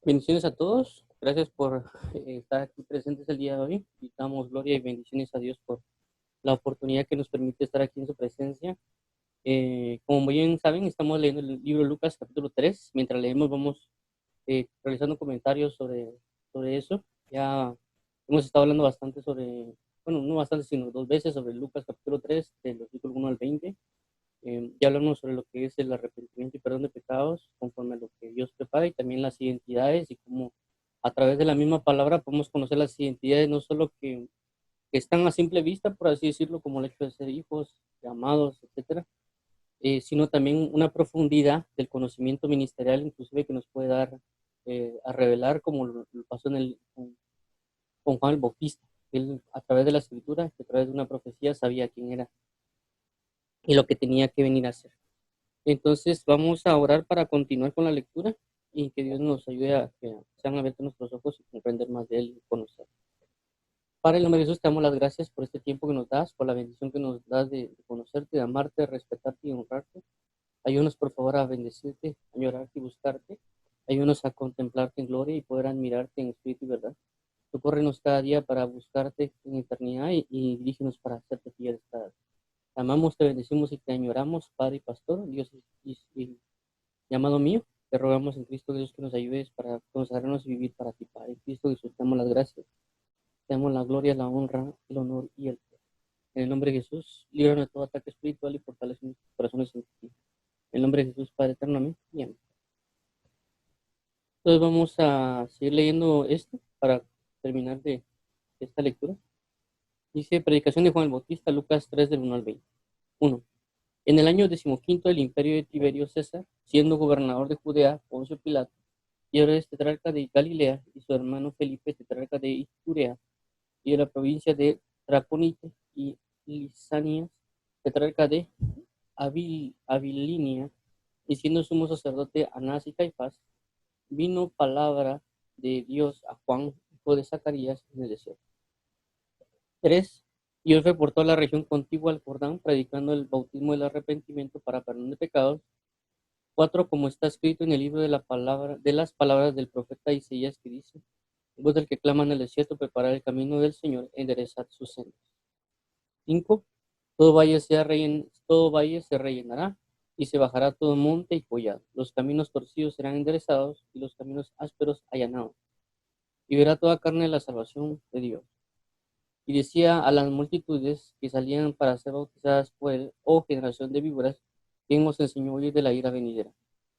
Bendiciones a todos. Gracias por estar aquí presentes el día de hoy. Y damos gloria y bendiciones a Dios por la oportunidad que nos permite estar aquí en su presencia. Como bien saben, estamos leyendo el libro de Lucas capítulo 3. Mientras leemos vamos realizando comentarios sobre eso. Ya hemos estado hablando bastante sobre, bueno, no bastante, sino 2 veces sobre Lucas capítulo 3, del versículo 1 al 20. Ya hablamos sobre lo que es el arrepentimiento y perdón de pecados, conforme a lo que Dios prepara, y también las identidades y cómo a través de la misma palabra podemos conocer las identidades, no solo que están a simple vista, por así decirlo, como el hecho de ser hijos, de amados, etcétera, sino también una profundidad del conocimiento ministerial, inclusive que nos puede dar a revelar, como lo pasó con Juan el Bautista. Él, a través de la escritura, a través de una profecía, sabía quién era y lo que tenía que venir a hacer. Entonces vamos a orar para continuar con la lectura y que Dios nos ayude a que sean abiertos nuestros ojos y comprender más de Él y conocer. Padre, en el nombre de Jesús, te damos las gracias por este tiempo que nos das, por la bendición que nos das de conocerte, de amarte, de respetarte y honrarte. Ayúdanos, por favor, a bendecirte, a llorarte y buscarte. Ayúdanos a contemplarte en gloria y poder admirarte en espíritu y verdad. Socórrenos cada día para buscarte en eternidad y dirígenos para hacerte fieles cada día. Te amamos, te bendecimos y te añoramos, Padre y Pastor, Dios y amado mío, te rogamos en Cristo Jesús que nos ayudes para consagrarnos y vivir para ti, Padre. En Cristo Jesús te damos las gracias, te damos la gloria, la honra, el honor y el poder. En el nombre de Jesús, líbranos de todo ataque espiritual y fortalece nuestros corazones en ti. En el nombre de Jesús, Padre eternamente. Y amén. Entonces vamos a seguir leyendo esto para terminar de esta lectura. Dice, predicación de Juan el Bautista, Lucas 3 del 1 al 20. 1. En el año 15 del imperio de Tiberio César, siendo gobernador de Judea, Poncio Pilato, y Herodes tetrarca de Galilea, y su hermano Felipe tetrarca de Iturea, y de la provincia de Traconite, y Lisanias tetrarca de Abilinia, y siendo sumo sacerdote Anás y Caifás, vino palabra de Dios a Juan, hijo de Zacarías, en el desierto. 3. Y él fue por toda la región contigua al Jordán, predicando el bautismo del arrepentimiento para perdón de pecados. 4. Como está escrito en el libro de las palabras del profeta Isaías, que dice: voz del que clama en el desierto, preparar el camino del Señor, enderezad sus sendas. 5. Todo valle se rellenará, y se bajará todo monte y collado. Los caminos torcidos serán enderezados, y los caminos ásperos allanados. Y verá toda carne la salvación de Dios. Y decía a las multitudes que salían para ser bautizadas por él: oh generación de víboras, ¿quién os enseñó a huir de la ira venidera?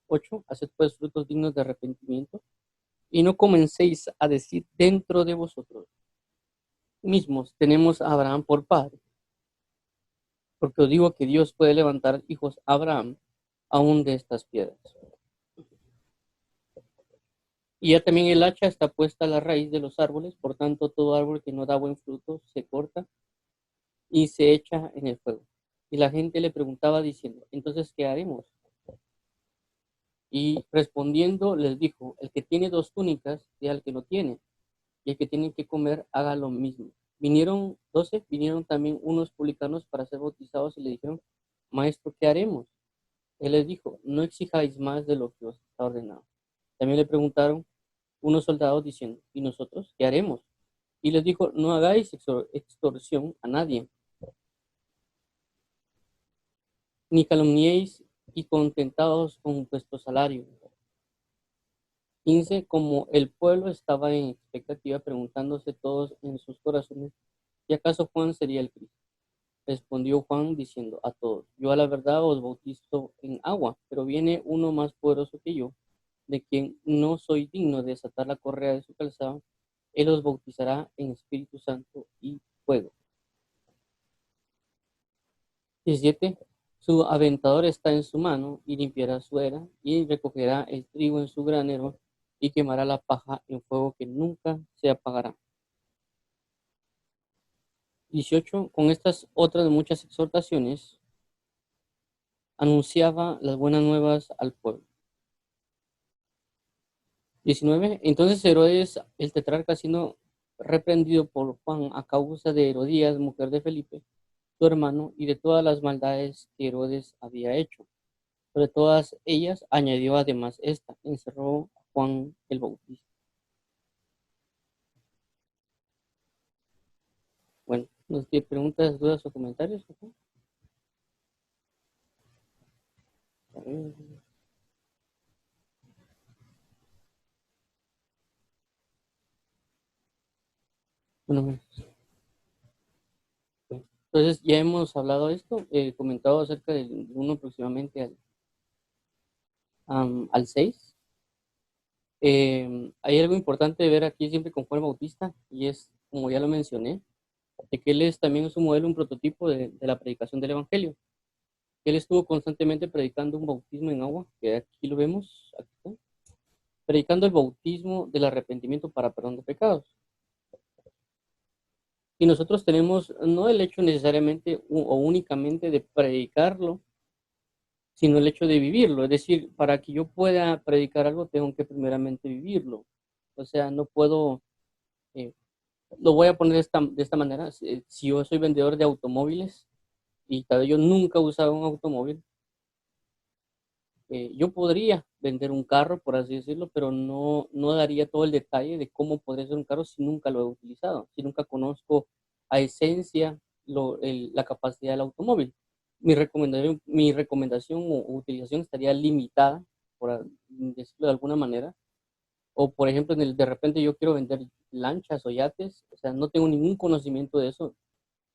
8. Haced pues frutos dignos de arrepentimiento, y no comencéis a decir dentro de vosotros mismos: tenemos a Abraham por padre, porque os digo que Dios puede levantar hijos a Abraham aún de estas piedras. Y ya también el hacha está puesta a la raíz de los árboles, por tanto todo árbol que no da buen fruto se corta y se echa en el fuego. Y la gente le preguntaba diciendo: entonces, ¿qué haremos? Y respondiendo les dijo: el que tiene 2 túnicas, dé al que no tiene, y el que tiene que comer, haga lo mismo. Vinieron también unos publicanos para ser bautizados y le dijeron: maestro, ¿qué haremos? Él les dijo: no exijáis más de lo que os está ordenado. También le preguntaron unos soldados diciendo: ¿y nosotros qué haremos? Y les dijo: no hagáis extorsión a nadie, ni calumniéis, y contentados con vuestro salario. 15. Como el pueblo estaba en expectativa, preguntándose todos en sus corazones si acaso Juan sería el Cristo. Respondió Juan diciendo a todos: yo a la verdad os bautizo en agua, pero viene uno más poderoso que yo, de quien no soy digno de desatar la correa de su calzado. Él os bautizará en Espíritu Santo y fuego. 17. Su aventador está en su mano, y limpiará su era, y recogerá el trigo en su granero, y quemará la paja en fuego que nunca se apagará. 18. Con estas otras muchas exhortaciones anunciaba las buenas nuevas al pueblo. 19. Entonces Herodes el tetrarca, siendo reprendido por Juan a causa de Herodías, mujer de Felipe, su hermano, y de todas las maldades que Herodes había hecho, sobre todas ellas añadió además esta: encerró a Juan el Bautista. Bueno, ¿nos tiene preguntas, dudas o comentarios? A ver, bueno, entonces ya hemos hablado de esto, comentado acerca del 1 aproximadamente al 6. Hay algo importante de ver aquí siempre con Juan Bautista y es, como ya lo mencioné, de que él es también un modelo, un prototipo de la predicación del Evangelio. Él estuvo constantemente predicando un bautismo en agua, que aquí lo vemos, aquí está, predicando el bautismo del arrepentimiento para perdón de pecados. Y nosotros tenemos no el hecho necesariamente o únicamente de predicarlo, sino el hecho de vivirlo. Es decir, para que yo pueda predicar algo, tengo que primeramente vivirlo. O sea, no puedo, eh, lo voy a poner de esta manera. Si yo soy vendedor de automóviles y tal vez yo nunca he usado un automóvil, yo podría vender un carro, por así decirlo, pero no daría todo el detalle de cómo podría ser un carro si nunca lo he utilizado, si nunca conozco a esencia la capacidad del automóvil. Mi recomendación o utilización estaría limitada, por decirlo de alguna manera. O, por ejemplo, de repente yo quiero vender lanchas o yates, o sea, no tengo ningún conocimiento de eso.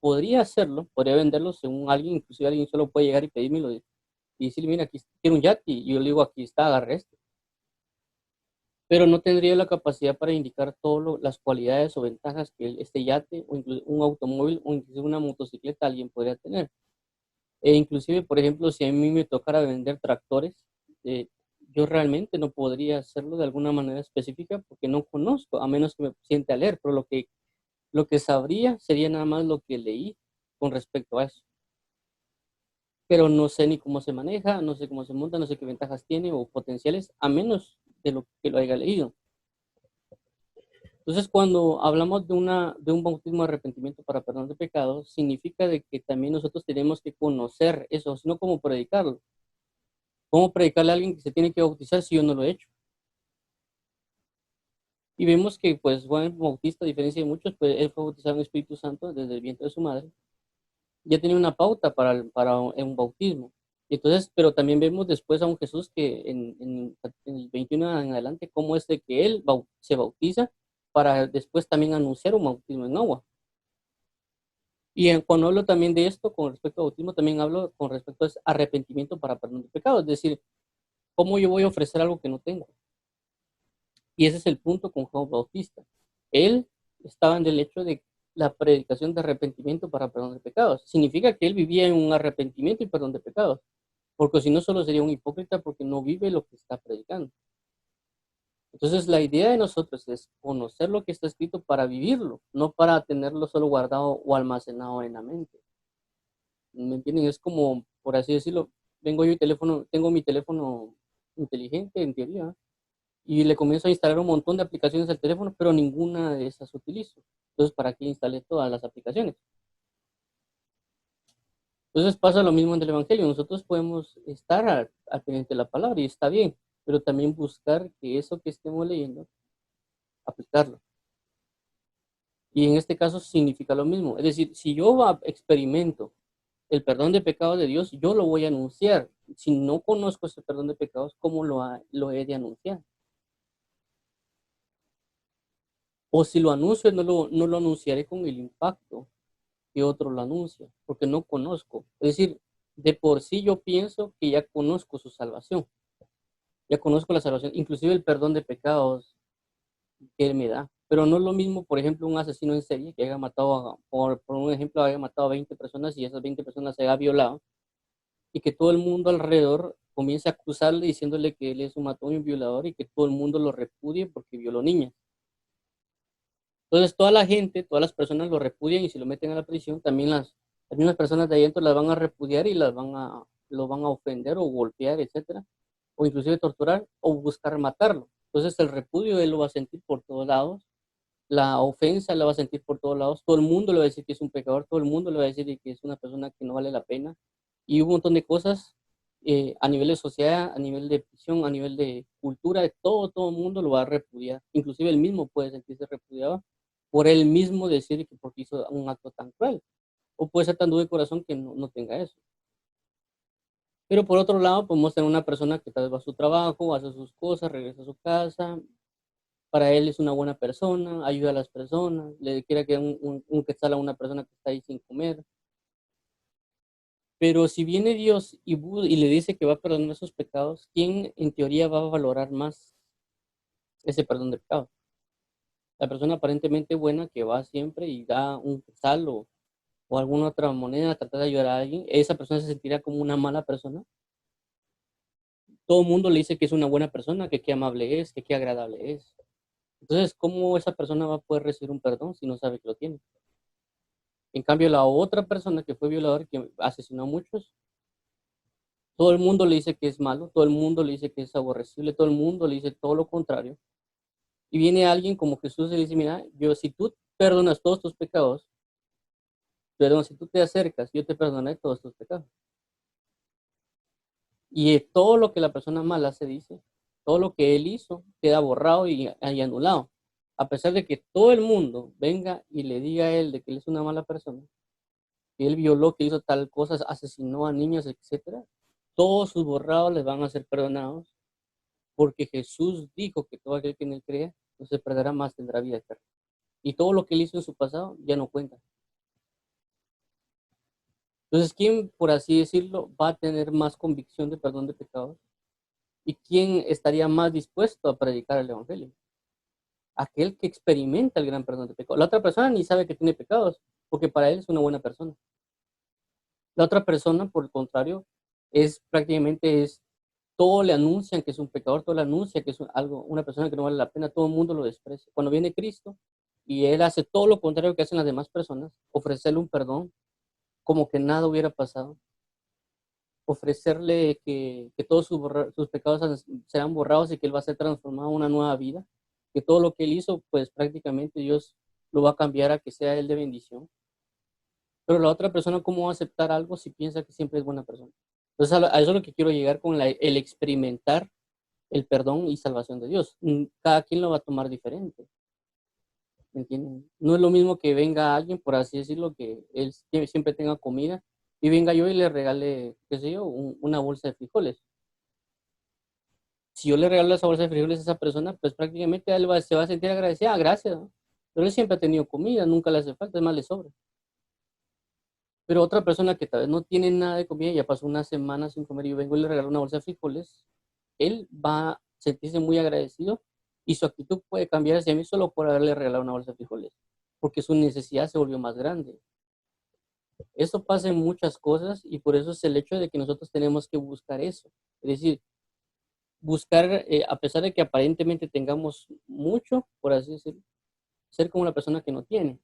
Podría hacerlo, podría venderlo según alguien, inclusive alguien solo puede llegar y pedírmelo y decirle, mira, aquí quiero un yate, y yo le digo, aquí está, agarre este. Pero no tendría la capacidad para indicar todas las cualidades o ventajas que este yate o incluso un automóvil o incluso una motocicleta alguien podría tener. E inclusive, por ejemplo, si a mí me tocara vender tractores, eh, yo realmente no podría hacerlo de alguna manera específica porque no conozco, a menos que me siente a leer, pero lo que sabría sería nada más lo que leí con respecto a eso. Pero no sé ni cómo se maneja, no sé cómo se monta, no sé qué ventajas tiene o potenciales, a menos de lo que lo haya leído. Entonces, cuando hablamos de un bautismo de arrepentimiento para perdón de pecados, significa de que también nosotros tenemos que conocer eso, sino cómo predicarlo. ¿Cómo predicarle a alguien que se tiene que bautizar si yo no lo he hecho? Y vemos que, pues, Juan Bautista, a diferencia de muchos, pues, él fue bautizado en el Espíritu Santo desde el vientre de su madre. Ya tenía una pauta para un bautismo. Entonces, pero también vemos después a un Jesús que en el 21 en adelante, cómo es de que él se bautiza para después también anunciar un bautismo en agua. Y cuando hablo también de esto, con respecto al bautismo, también hablo con respecto a ese arrepentimiento para perdón de pecados. Es decir, ¿cómo yo voy a ofrecer algo que no tengo? Y ese es el punto con Juan Bautista. Él estaba en el hecho de la predicación de arrepentimiento para perdón de pecados. Significa que él vivía en un arrepentimiento y perdón de pecados. Porque si no, solo sería un hipócrita porque no vive lo que está predicando. Entonces, la idea de nosotros es conocer lo que está escrito para vivirlo, no para tenerlo solo guardado o almacenado en la mente. ¿Me entienden? Es como, por así decirlo, tengo mi teléfono inteligente en teoría, y le comienzo a instalar un montón de aplicaciones al teléfono, pero ninguna de esas utilizo. Entonces, ¿para qué instalé todas las aplicaciones? Entonces pasa lo mismo en el Evangelio. Nosotros podemos estar al pendiente de la palabra y está bien, pero también buscar que eso que estemos leyendo, aplicarlo. Y en este caso significa lo mismo. Es decir, si yo experimento el perdón de pecados de Dios, yo lo voy a anunciar. Si no conozco ese perdón de pecados, ¿cómo lo he de anunciar? O si lo anuncio, no lo anunciaré con el impacto que otro lo anuncia, porque no conozco. Es decir, de por sí yo pienso que ya conozco su salvación, ya conozco la salvación, inclusive el perdón de pecados que Él me da. Pero no es lo mismo, por ejemplo, un asesino en serie que haya matado, por un ejemplo, haya matado a 20 personas y esas 20 personas se haya violado y que todo el mundo alrededor comience a acusarle diciéndole que él es un matón y un violador y que todo el mundo lo repudie porque violó niñas. Entonces toda la gente, todas las personas lo repudian y si lo meten a la prisión, también las mismas personas de ahí adentro las van a repudiar y lo van a ofender o golpear, etcétera, o inclusive torturar o buscar matarlo. Entonces el repudio él lo va a sentir por todos lados, la ofensa la va a sentir por todos lados, todo el mundo le va a decir que es un pecador, todo el mundo le va a decir que es una persona que no vale la pena y un montón de cosas a nivel de sociedad, a nivel de prisión, a nivel de cultura, de todo el mundo lo va a repudiar. Inclusive él mismo puede sentirse repudiado por él mismo decir que porque hizo un acto tan cruel. O puede ser tan duro de corazón que no tenga eso. Pero por otro lado, podemos tener una persona que tal vez va a su trabajo, hace sus cosas, regresa a su casa, para él es una buena persona, ayuda a las personas, le quiere que un quetzal a una persona que está ahí sin comer. Pero si viene Dios y le dice que va a perdonar sus pecados, ¿quién en teoría va a valorar más ese perdón de pecados? La persona aparentemente buena que va siempre y da un quetzal o alguna otra moneda a tratar de ayudar a alguien, esa persona se sentirá como una mala persona. Todo el mundo le dice que es una buena persona, que qué amable es, que qué agradable es. Entonces, ¿cómo esa persona va a poder recibir un perdón si no sabe que lo tiene? En cambio, la otra persona que fue violador, que asesinó a muchos, todo el mundo le dice que es malo, todo el mundo le dice que es aborrecible, todo el mundo le dice todo lo contrario. Y viene alguien como Jesús y le dice, mira, yo si tú perdonas todos tus pecados, perdón, si tú te acercas, yo te perdonaré todos tus pecados. Y todo lo que la persona mala se dice, todo lo que él hizo, queda borrado y anulado. A pesar de que todo el mundo venga y le diga a él de que él es una mala persona, que él violó, que hizo tal cosa, asesinó a niños, etcétera, todos sus borrados les van a ser perdonados, porque Jesús dijo que todo aquel que en él crea no se perderá más, tendrá vida eterna. Y todo lo que él hizo en su pasado ya no cuenta. Entonces, ¿quién, por así decirlo, va a tener más convicción de perdón de pecados? ¿Y quién estaría más dispuesto a predicar el evangelio? Aquel que experimenta el gran perdón de pecados. La otra persona ni sabe que tiene pecados, porque para él es una buena persona. La otra persona, por el contrario, es prácticamente todo le anuncian que es un pecador, todo le anuncia que es algo, una persona que no vale la pena, todo el mundo lo desprecia. Cuando viene Cristo y él hace todo lo contrario que hacen las demás personas, ofrecerle un perdón como que nada hubiera pasado, ofrecerle que todos sus pecados serán borrados y que él va a ser transformado en una nueva vida, que todo lo que él hizo, pues prácticamente Dios lo va a cambiar a que sea él de bendición. Pero la otra persona, ¿cómo va a aceptar algo si piensa que siempre es buena persona? Entonces, a eso es lo que quiero llegar con el experimentar el perdón y salvación de Dios. Cada quien lo va a tomar diferente. ¿Me entienden? No es lo mismo que venga alguien, por así decirlo, que él siempre tenga comida y venga yo y le regale, qué sé yo, una bolsa de frijoles. Si yo le regalo esa bolsa de frijoles a esa persona, pues prácticamente él se va a sentir agradecida, gracias, ¿no? Pero él siempre ha tenido comida, nunca le hace falta, es más, le sobra. Pero otra persona que tal vez no tiene nada de comida, ya pasó una semana sin comer y yo vengo y le regalo una bolsa de frijoles, él va a sentirse muy agradecido y su actitud puede cambiar hacia mí solo por haberle regalado una bolsa de frijoles, porque su necesidad se volvió más grande. Eso pasa en muchas cosas y por eso es el hecho de que nosotros tenemos que buscar eso. Es decir, buscar, a pesar de que aparentemente tengamos mucho, por así decirlo, ser como la persona que no tiene.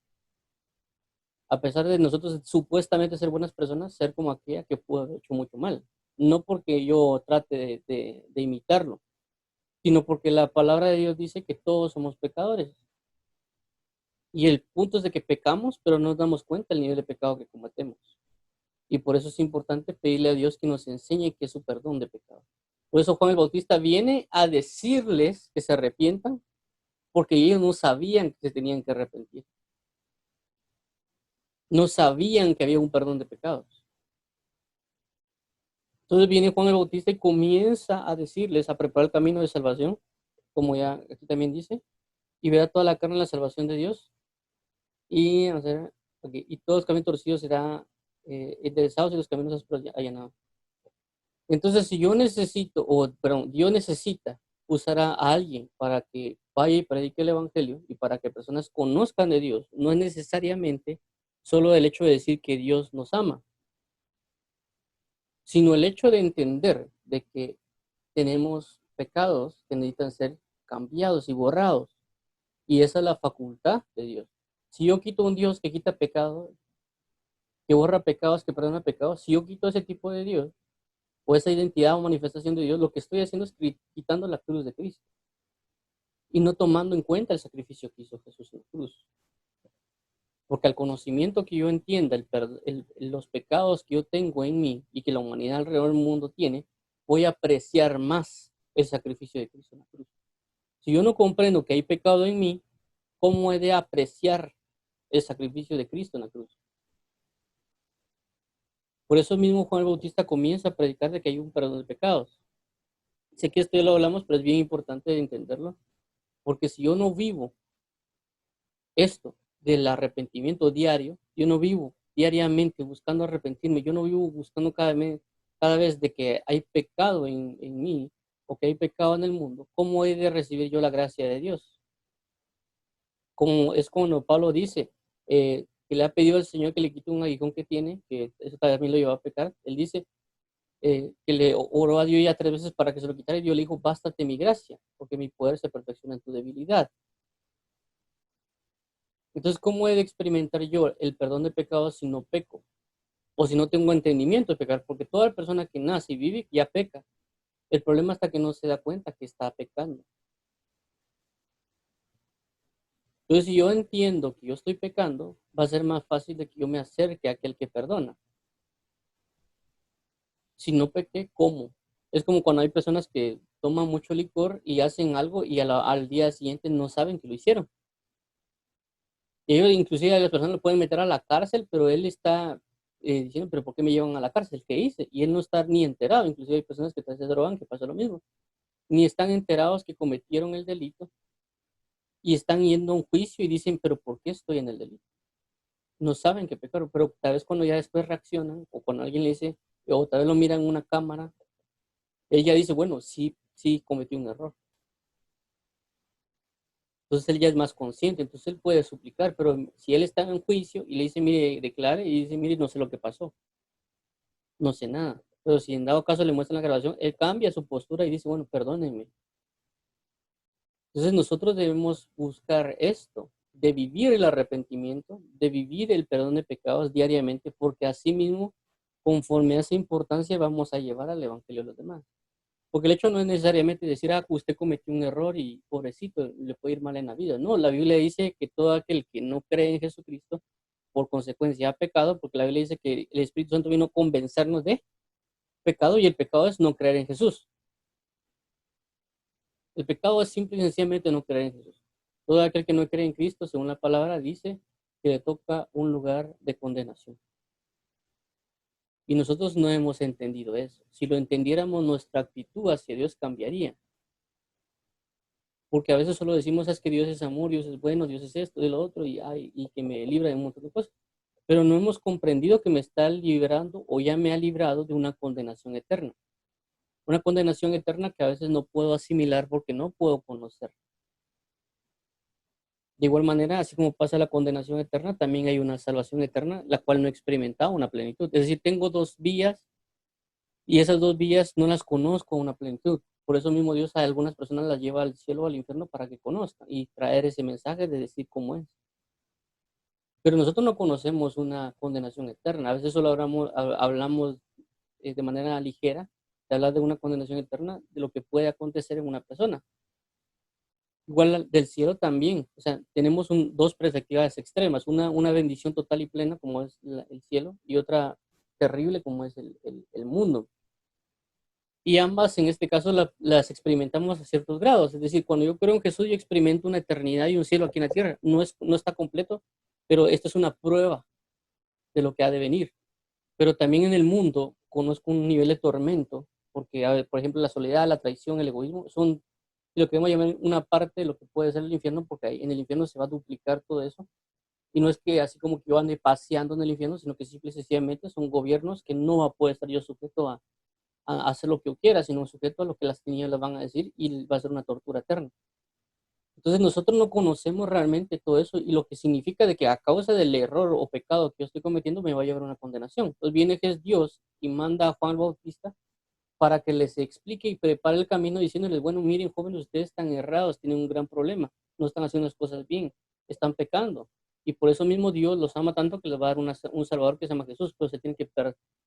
A pesar de nosotros supuestamente ser buenas personas, ser como aquella que pudo haber hecho mucho mal. No porque yo trate de imitarlo, sino porque la palabra de Dios dice que todos somos pecadores. Y el punto es de que pecamos, pero no nos damos cuenta del nivel de pecado que cometemos. Y por eso es importante pedirle a Dios que nos enseñe qué es su perdón de pecado. Por eso Juan el Bautista viene a decirles que se arrepientan, porque ellos no sabían que se tenían que arrepentir. No sabían que había un perdón de pecados. Entonces viene Juan el Bautista y comienza a decirles, a preparar el camino de salvación, como ya aquí también dice, y verá toda la carne en la salvación de Dios. Y, o sea, okay, y todos los caminos torcidos será enderezados y los caminos ásperos allanados. Entonces, si yo necesito, o perdón, Dios necesita usar a alguien para que vaya y predique el Evangelio y para que personas conozcan de Dios, no es necesariamente solo el hecho de decir que Dios nos ama, sino el hecho de entender de que tenemos pecados que necesitan ser cambiados y borrados. Y esa es la facultad de Dios. Si yo quito un Dios que quita pecado, que borra pecados, que perdona pecados, si yo quito ese tipo de Dios, o esa identidad o manifestación de Dios, lo que estoy haciendo es quitando la cruz de Cristo y no tomando en cuenta el sacrificio que hizo Jesús en la cruz. Porque al conocimiento que yo entienda los pecados que yo tengo en mí y que la humanidad alrededor del mundo tiene, voy a apreciar más el sacrificio de Cristo en la cruz. Si yo no comprendo que hay pecado en mí, ¿cómo he de apreciar el sacrificio de Cristo en la cruz? Por eso mismo Juan el Bautista comienza a predicar de que hay un perdón de pecados. Sé que esto ya lo hablamos, pero es bien importante entenderlo, porque si yo no vivo esto del arrepentimiento diario, yo no vivo diariamente buscando arrepentirme, yo no vivo buscando cada vez de que hay pecado en mí o que hay pecado en el mundo, ¿cómo he de recibir yo la gracia de Dios? Como es cuando Pablo dice que le ha pedido al Señor que le quite un aguijón que tiene, que eso también lo llevó a pecar. Él dice que le oró a Dios ya 3 veces para que se lo quitara y Dios le dijo, bástate mi gracia, porque mi poder se perfecciona en tu debilidad. Entonces, ¿cómo he de experimentar yo el perdón de pecados si no peco? O si no tengo entendimiento de pecar, porque toda persona que nace y vive ya peca. El problema está que no se da cuenta que está pecando. Entonces, si yo entiendo que yo estoy pecando, va a ser más fácil de que yo me acerque a aquel que perdona. Si no pequé, ¿cómo? Es como cuando hay personas que toman mucho licor y hacen algo y al día siguiente no saben que lo hicieron. Y ellos, inclusive, a las personas lo pueden meter a la cárcel, pero él está diciendo, pero ¿por qué me llevan a la cárcel? ¿Qué hice? Y él no está ni enterado. Inclusive hay personas que se drogan que pasa lo mismo. Ni están enterados que cometieron el delito y están yendo a un juicio y dicen, pero ¿por qué estoy en el delito? No saben que pecaron, pero tal vez cuando ya después reaccionan o cuando alguien le dice, o tal vez lo miran en una cámara, ella dice, bueno, sí, sí, cometí un error. Entonces él ya es más consciente, entonces él puede suplicar, pero si él está en juicio y le dice, mire, declare, y dice, mire, no sé lo que pasó, no sé nada. Pero si en dado caso le muestran la grabación, él cambia su postura y dice, bueno, perdónenme. Entonces nosotros debemos buscar esto, de vivir el arrepentimiento, de vivir el perdón de pecados diariamente, porque así mismo, conforme a esa importancia, vamos a llevar al evangelio a los demás. Porque el hecho no es necesariamente decir, ah, usted cometió un error y pobrecito, le puede ir mal en la vida. No, la Biblia dice que todo aquel que no cree en Jesucristo, por consecuencia ha pecado, porque la Biblia dice que el Espíritu Santo vino a convencernos de pecado y el pecado es no creer en Jesús. El pecado es simple y sencillamente no creer en Jesús. Todo aquel que no cree en Cristo, según la palabra, dice que le toca un lugar de condenación. Y nosotros no hemos entendido eso. Si lo entendiéramos, nuestra actitud hacia Dios cambiaría. Porque a veces solo decimos, es que Dios es amor, Dios es bueno, Dios es esto y lo otro, y que me libra de un montón de cosas. Pero no hemos comprendido que me está librando o ya me ha librado de una condenación eterna. Una condenación eterna que a veces no puedo asimilar porque no puedo conocer. De igual manera, así como pasa la condenación eterna, también hay una salvación eterna, la cual no he experimentado una plenitud. Es decir, tengo dos vías y esas dos vías no las conozco a una plenitud. Por eso mismo Dios a algunas personas las lleva al cielo o al infierno para que conozcan y traer ese mensaje de decir cómo es. Pero nosotros no conocemos una condenación eterna. A veces solo hablamos de manera ligera de hablar de una condenación eterna, de lo que puede acontecer en una persona. Igual del cielo también, o sea, tenemos dos perspectivas extremas, una bendición total y plena como es el cielo y otra terrible como es el mundo. Y ambas en este caso las experimentamos a ciertos grados, es decir, cuando yo creo en Jesús yo experimento una eternidad y un cielo aquí en la tierra, no está completo, pero esto es una prueba de lo que ha de venir. Pero también en el mundo conozco un nivel de tormento, porque, a ver, por ejemplo, la soledad, la traición, el egoísmo, son lo que queremos llamar una parte de lo que puede ser el infierno, porque ahí en el infierno se va a duplicar todo eso. Y no es que así como que yo ande paseando en el infierno, sino que simple y sencillamente son gobiernos que no va a poder estar yo sujeto a hacer lo que yo quiera, sino sujeto a lo que las tinieblas van a decir y va a ser una tortura eterna. Entonces nosotros no conocemos realmente todo eso y lo que significa de que a causa del error o pecado que yo estoy cometiendo me va a llevar a una condenación. Entonces viene que es Dios y manda a Juan el Bautista para que les explique y prepare el camino diciéndoles, bueno, miren jóvenes, ustedes están errados, tienen un gran problema, no están haciendo las cosas bien, están pecando. Y por eso mismo Dios los ama tanto que les va a dar un Salvador que se llama Jesús, pero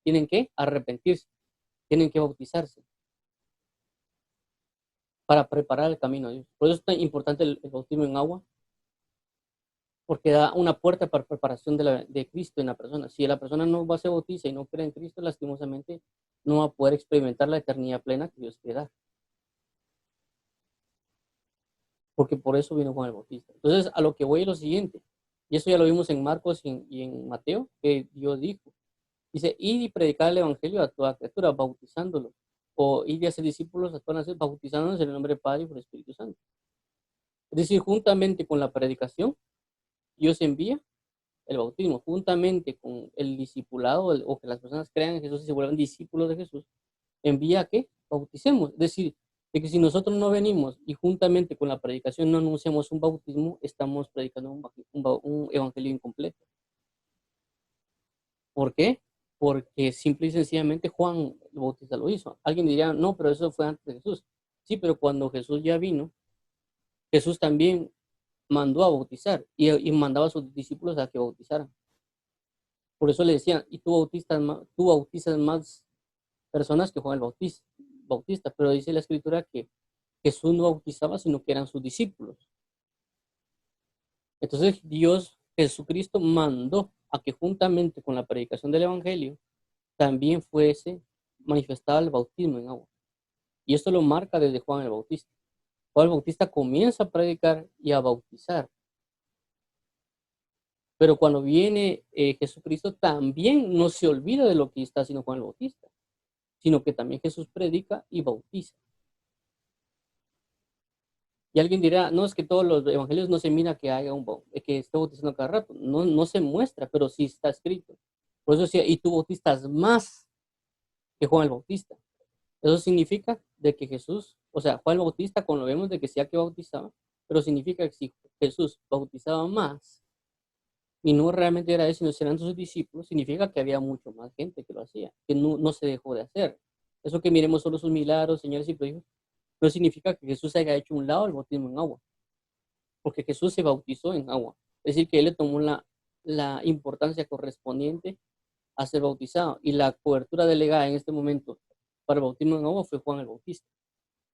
tienen que arrepentirse, tienen que bautizarse para preparar el camino a Dios. Por eso es tan importante el bautismo en agua, porque da una puerta para preparación de Cristo en la persona. Si la persona no va a ser bautista y no cree en Cristo, lastimosamente no va a poder experimentar la eternidad plena que Dios quiere dar. Porque por eso vino Juan el Bautista. Entonces, a lo que voy es lo siguiente, y eso ya lo vimos en Marcos y en Mateo, que Dios dijo, dice, id y predicar el evangelio a toda criatura, bautizándolos, o id y hacer discípulos a todas las naciones, bautizándolos en el nombre del Padre y por el Espíritu Santo. Es decir, juntamente con la predicación, Dios envía el bautismo, juntamente con el discipulado, o que las personas crean en Jesús y se vuelvan discípulos de Jesús, envía a que bauticemos. Es decir, de que si nosotros no venimos y juntamente con la predicación no anunciamos un bautismo, estamos predicando un evangelio incompleto. ¿Por qué? Porque simple y sencillamente Juan el Bautista lo hizo. Alguien diría, no, pero eso fue antes de Jesús. Sí, pero cuando Jesús ya vino, Jesús también mandó a bautizar y mandaba a sus discípulos a que bautizaran. Por eso le decían, y tú bautizas más personas que Juan el Bautista, pero dice la escritura que Jesús no bautizaba, sino que eran sus discípulos. Entonces Dios, Jesucristo, mandó a que juntamente con la predicación del Evangelio también fuese manifestado el bautismo en agua. Y esto lo marca desde Juan el Bautista. Juan el Bautista comienza a predicar y a bautizar. Pero cuando viene Jesucristo, también no se olvida de lo que está haciendo Juan el Bautista, sino que también Jesús predica y bautiza. Y alguien dirá, no, es que todos los evangelios no se mira que haya que esté bautizando cada rato. No, no se muestra, pero sí está escrito. Por eso decía, y tú bautizas más que Juan el Bautista. Eso significa de que Jesús, o sea, Juan el Bautista, cuando vemos de que sea que bautizaba, pero significa que si Jesús bautizaba más y no realmente era eso, sino eran sus discípulos, significa que había mucho más gente que lo hacía, que no se dejó de hacer. Eso que miremos solo sus milagros, señores y prodigios, no significa que Jesús haya hecho un lado el bautismo en agua, porque Jesús se bautizó en agua. Es decir, que él le tomó la importancia correspondiente a ser bautizado. Y la cobertura delegada en este momento para el bautismo en agua fue Juan el Bautista.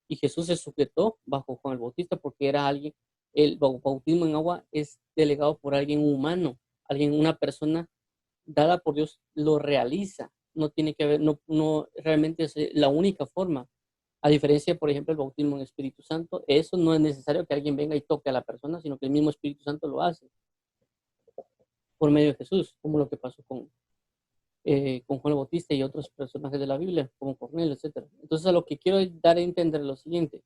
Y Jesús se sujetó bajo Juan el Bautista porque era alguien, el bautismo en agua es delegado por alguien humano, una persona dada por Dios lo realiza. No tiene que haber, no realmente es la única forma. A diferencia, por ejemplo, el bautismo en Espíritu Santo, eso no es necesario que alguien venga y toque a la persona, sino que el mismo Espíritu Santo lo hace por medio de Jesús, como lo que pasó con Juan el Bautista y otros personajes de la Biblia, como Cornelio, etc. Entonces, a lo que quiero dar a entender lo siguiente.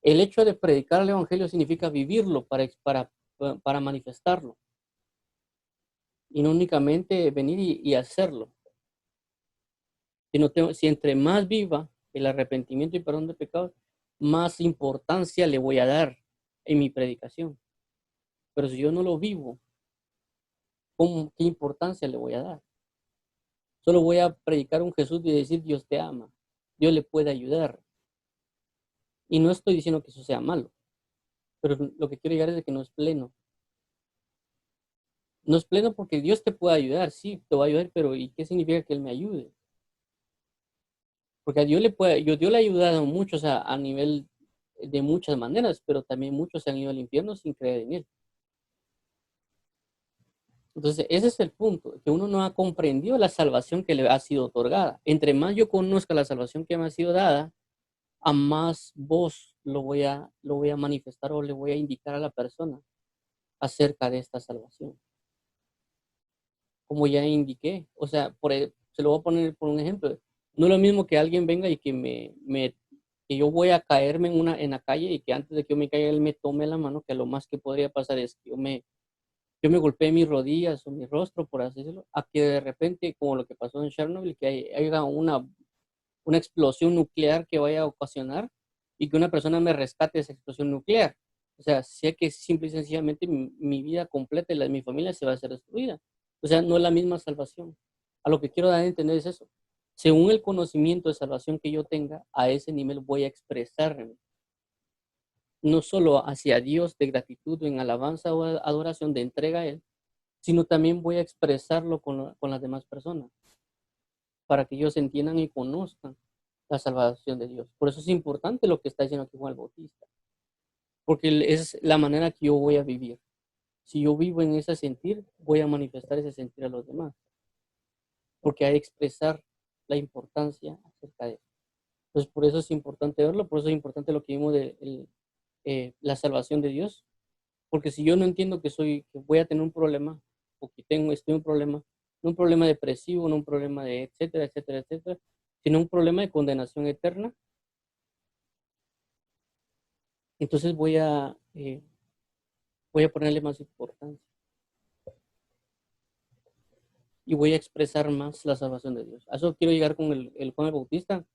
El hecho de predicar el Evangelio significa vivirlo para manifestarlo. Y no únicamente venir y hacerlo. Si entre más viva el arrepentimiento y perdón de pecados, más importancia le voy a dar en mi predicación. Pero si yo no lo vivo, ¿qué importancia le voy a dar? Solo voy a predicar un Jesús y decir Dios te ama, Dios le puede ayudar. Y no estoy diciendo que eso sea malo, pero lo que quiero llegar es de que no es pleno. No es pleno porque Dios te puede ayudar, sí, te va a ayudar, pero ¿y qué significa que Él me ayude? Porque a Dios Dios le ha ayudado a muchos a nivel de muchas maneras, pero también muchos se han ido al infierno sin creer en Él. Entonces, ese es el punto, que uno no ha comprendido la salvación que le ha sido otorgada. Entre más yo conozca la salvación que me ha sido dada, a más voz lo voy a manifestar o le voy a indicar a la persona acerca de esta salvación. Como ya indiqué, o sea, se lo voy a poner por un ejemplo. No es lo mismo que alguien venga y que yo voy a caerme en la calle y que antes de que yo me caiga él me tome la mano, que lo más que podría pasar es que yo me golpeé mis rodillas o mi rostro, por así decirlo, a que de repente, como lo que pasó en Chernobyl, que haya una explosión nuclear que vaya a ocasionar y que una persona me rescate de esa explosión nuclear. O sea, sé que simple y sencillamente mi vida completa y la de mi familia se va a ser destruida. O sea, no es la misma salvación. A lo que quiero dar a entender es eso. Según el conocimiento de salvación que yo tenga, a ese nivel voy a expresarme. No solo hacia Dios de gratitud, en alabanza o adoración, de entrega a Él, sino también voy a expresarlo con las demás personas, para que ellos entiendan y conozcan la salvación de Dios. Por eso es importante lo que está diciendo aquí Juan el Bautista. porque es la manera que yo voy a vivir. Si yo vivo en ese sentir, voy a manifestar ese sentir a los demás, porque hay que expresar la importancia acerca de eso. Entonces, por eso es importante verlo, por eso es importante lo que vimos de la salvación de Dios, porque si yo no entiendo que voy a tener un problema, o que estoy en un problema, no un problema depresivo, no un problema de etcétera, etcétera, etcétera, sino un problema de condenación eterna, entonces voy a ponerle más importancia y voy a expresar más la salvación de Dios. A eso quiero llegar con el Juan el Bautista.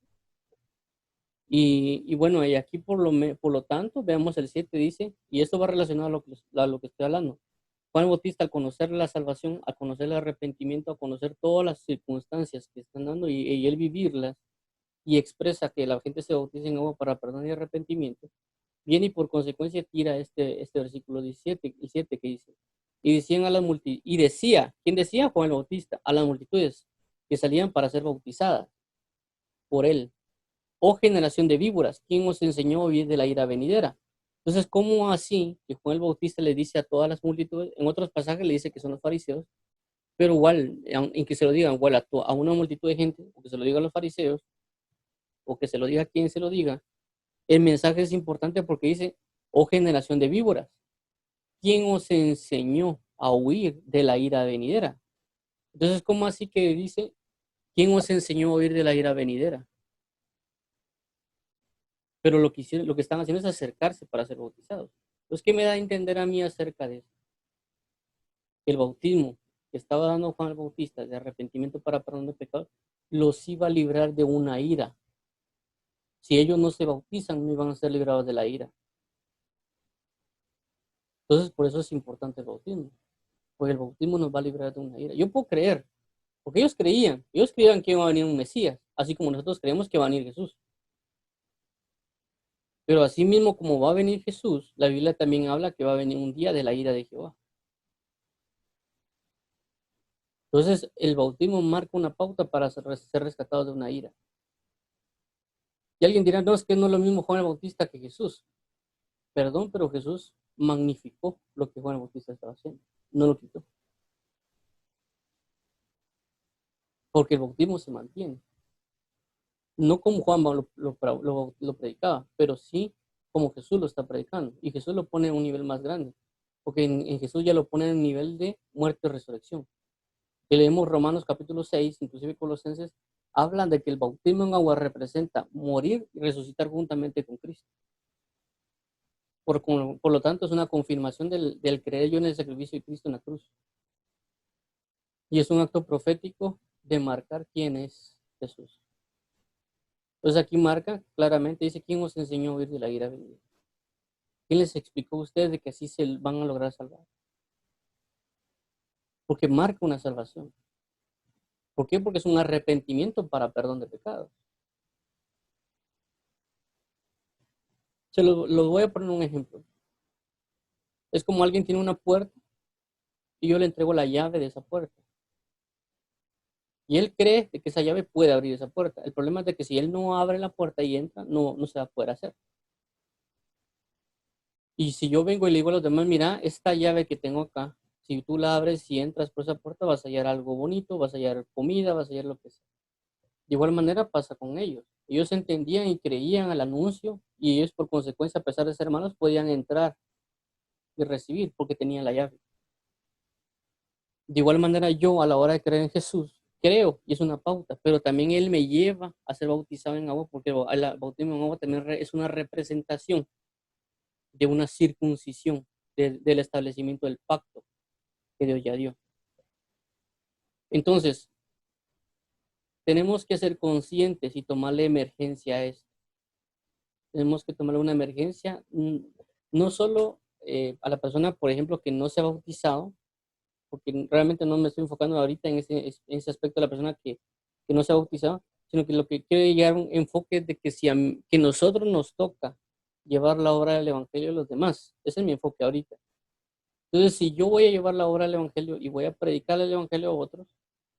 Y bueno, y aquí por lo tanto, veamos el 7 dice, y esto va relacionado a lo que estoy hablando. Juan el Bautista, al conocer la salvación, al conocer el arrepentimiento, a conocer todas las circunstancias que están dando y él vivirlas, y expresa que la gente se bautice en agua para perdón y arrepentimiento, viene y por consecuencia tira este versículo 17, el 7 que dice, y decían a las multitudes, y decía, ¿quién decía? Juan el Bautista, a las multitudes que salían para ser bautizadas por él. Oh generación de víboras, ¿quién os enseñó a vivir de la ira venidera? Entonces, ¿cómo así que Juan el Bautista le dice a todas las multitudes? En otros pasajes le dice que son los fariseos, pero igual, en que se lo digan igual a una multitud de gente, o que se lo diga a los fariseos, o que se lo diga a quien se lo diga, el mensaje es importante porque dice, oh generación de víboras, ¿quién os enseñó a huir de la ira venidera? Entonces, ¿cómo así que dice, quién os enseñó a huir de la ira venidera? Pero lo que están haciendo es acercarse para ser bautizados. Entonces, ¿qué me da a entender a mí acerca de eso? El bautismo que estaba dando Juan el Bautista de arrepentimiento para perdón de pecados, los iba a librar de una ira. Si ellos no se bautizan, no iban a ser librados de la ira. Entonces, por eso es importante el bautismo, porque el bautismo nos va a librar de una ira. Yo puedo creer, porque ellos creían que iba a venir un Mesías, así como nosotros creemos que va a venir Jesús. Pero así mismo como va a venir Jesús, la Biblia también habla que va a venir un día de la ira de Jehová. Entonces, el bautismo marca una pauta para ser rescatado de una ira. Y alguien dirá, no, es que no es lo mismo Juan el Bautista que Jesús. Perdón, pero Jesús magnificó lo que Juan el Bautista estaba haciendo. No lo quitó. Porque el bautismo se mantiene. No como Juan lo predicaba, pero sí como Jesús lo está predicando. Y Jesús lo pone en un nivel más grande. Porque en Jesús ya lo pone en el nivel de muerte y resurrección. Y leemos Romanos capítulo 6, inclusive Colosenses, hablan de que el bautismo en agua representa morir y resucitar juntamente con Cristo. Por lo tanto, es una confirmación del creer yo en el sacrificio de Cristo en la cruz. Y es un acto profético de marcar quién es Jesús. Entonces aquí marca claramente, dice, ¿quién os enseñó a huir de la ira venidera? ¿Quién les explicó a ustedes de que así se van a lograr salvar? Porque marca una salvación. ¿Por qué? Porque es un arrepentimiento para perdón de pecados. Lo voy a poner un ejemplo. Es como alguien tiene una puerta y yo le entrego la llave de esa puerta. Y él cree que esa llave puede abrir esa puerta. El problema es de que si él no abre la puerta y entra, no se va a poder hacer. Y si yo vengo y le digo a los demás, mira, esta llave que tengo acá, si tú la abres y entras por esa puerta, vas a hallar algo bonito, vas a hallar comida, vas a hallar lo que sea. De igual manera pasa con ellos. Ellos entendían y creían al anuncio y ellos por consecuencia, a pesar de ser hermanos, podían entrar y recibir porque tenían la llave. De igual manera yo a la hora de creer en Jesús, creo y es una pauta, pero también Él me lleva a ser bautizado en agua porque el bautismo en agua también es una representación de una circuncisión del establecimiento del pacto que Dios ya dio. Entonces, tenemos que ser conscientes y tomarle emergencia a esto. Tenemos que tomarle una emergencia, no solo a la persona, por ejemplo, que no se ha bautizado, porque realmente no me estoy enfocando ahorita en ese aspecto de la persona que no se ha bautizado, sino que lo que quiero llegar a un enfoque es de que si que nosotros nos toca llevar la obra del Evangelio a los demás. Ese es mi enfoque ahorita. Entonces, si yo voy a llevar la obra del Evangelio y voy a predicar el Evangelio a otros,